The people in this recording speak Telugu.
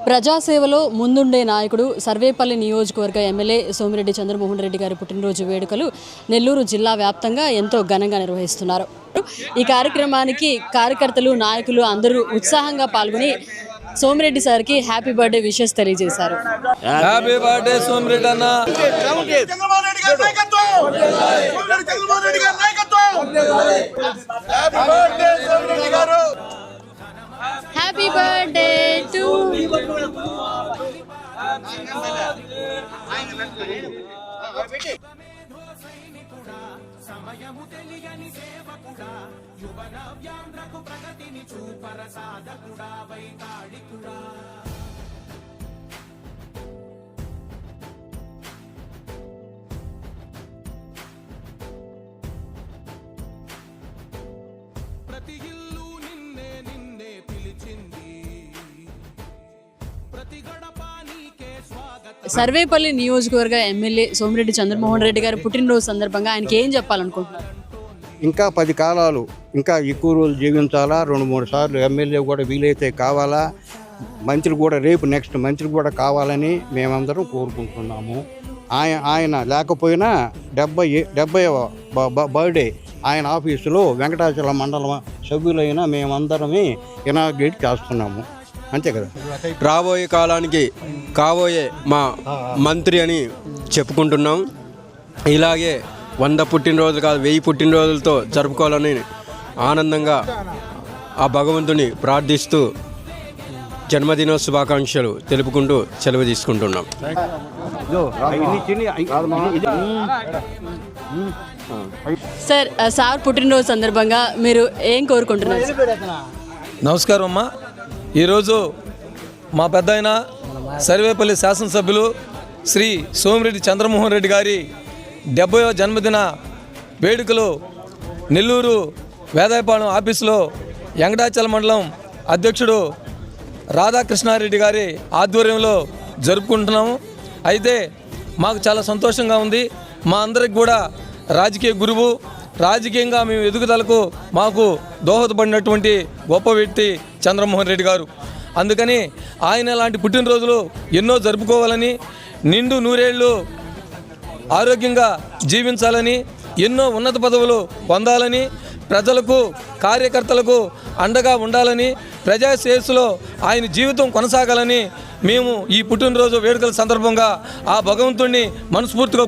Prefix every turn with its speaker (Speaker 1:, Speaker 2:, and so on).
Speaker 1: ప్రజాసేవలో ముందుండే నాయకుడు సర్వేపల్లి నియోజకవర్గ ఎమ్మెల్యే సోమిరెడ్డి చంద్రమోహన్ రెడ్డి గారి పుట్టినరోజు వేడుకలు నెల్లూరు జిల్లా వ్యాప్తంగా ఎంతో ఘనంగా నిర్వహిస్తున్నారు. ఈ కార్యక్రమానికి కార్యకర్తలు, నాయకులు అందరూ ఉత్సాహంగా పాల్గొని సోమిరెడ్డి సార్కి హ్యాపీ బర్త్డే విషెస్ తెలియజేశారు.
Speaker 2: హ్యాపీ బర్త్డే సోమిరెడ్డి అన్న.
Speaker 1: హ్యాపీ బర్త్డే టు సమయము తెలియని సేవకుడా, యువన వ్యాంధ్రకు ప్రగతిని చూపర సాధకుడా, వైతాళికుడా. ప్రతి ఇల్లు నిన్నే నిన్నే పిలిచింది, ప్రతి గడపానికే స్వాగతం. సర్వేపల్లి నియోజకవర్గ ఎమ్మెల్యే సోమిరెడ్డి చంద్రమోహన్ రెడ్డి గారి పుట్టినరోజు సందర్భంగా ఆయనకి ఏం చెప్పాలనుకుంటున్నారు?
Speaker 3: ఇంకా 10 కాలాలు ఇంకా ఎక్కువ రోజులు జీవించాలా. 2-3 సార్లు ఎమ్మెల్యే కూడా వీలైతే కావాలా. మంత్రులు కూడా రేపు నెక్స్ట్ మంత్రులు కూడా కావాలని మేమందరం కోరుకుంటున్నాము. ఆయన లేకపోయినా 70వ బర్త్డే ఆయన ఆఫీసులో వెంకటాచలం మండలం సభ్యులైన మేమందరమే ఇనాగ్రేట్ చేస్తున్నాము. అంతే కదా.
Speaker 2: రాబోయే కాలానికి కాబోయే మా మంత్రి అని చెప్పుకుంటున్నాం. ఇలాగే 100 పుట్టినరోజులు కాదు 1000 పుట్టినరోజులతో జరుపుకోవాలని ఆనందంగా ఆ భగవంతుని ప్రార్థిస్తూ జన్మదిన శుభాకాంక్షలు తెలుపుకుంటూ సెలవు తీసుకుంటున్నాం.
Speaker 1: సార్ పుట్టినరోజు సందర్భంగా మీరు ఏం కోరుకుంటున్నారు?
Speaker 4: నమస్కారం అమ్మా. ఈరోజు మా పెద్ద ఆయన సర్వేపల్లి శాసనసభ్యులు శ్రీ సోమిరెడ్డి చంద్రమోహన్ రెడ్డి గారి 70వ జన్మదిన వేడుకలు నెల్లూరు వేదాయపాలెం ఆఫీసులో వెంకటాచల మండలం అధ్యక్షుడు రాధాకృష్ణారెడ్డి గారి ఆధ్వర్యంలో జరుపుకుంటున్నాము. అయితే మాకు చాలా సంతోషంగా ఉంది. మా అందరికి కూడా రాజకీయ గురువు, రాజకీయంగా మేము ఎదుగుదలకు మాకు దోహదపడినటువంటి గొప్ప వ్యక్తి చంద్రమోహన్ రెడ్డి గారు. అందుకని ఆయన లాంటి పుట్టినరోజులు ఎన్నో జరుపుకోవాలని, నిండు 100 ఏళ్ళు ఆరోగ్యంగా జీవించాలని, ఎన్నో ఉన్నత పదవులు పొందాలని, ప్రజలకు కార్యకర్తలకు అండగా ఉండాలని, ప్రజా శ్రేయస్సులో ఆయన జీవితం కొనసాగాలని మేము ఈ పుట్టినరోజు వేడుకల సందర్భంగా ఆ భగవంతుడిని మనస్ఫూర్తిగా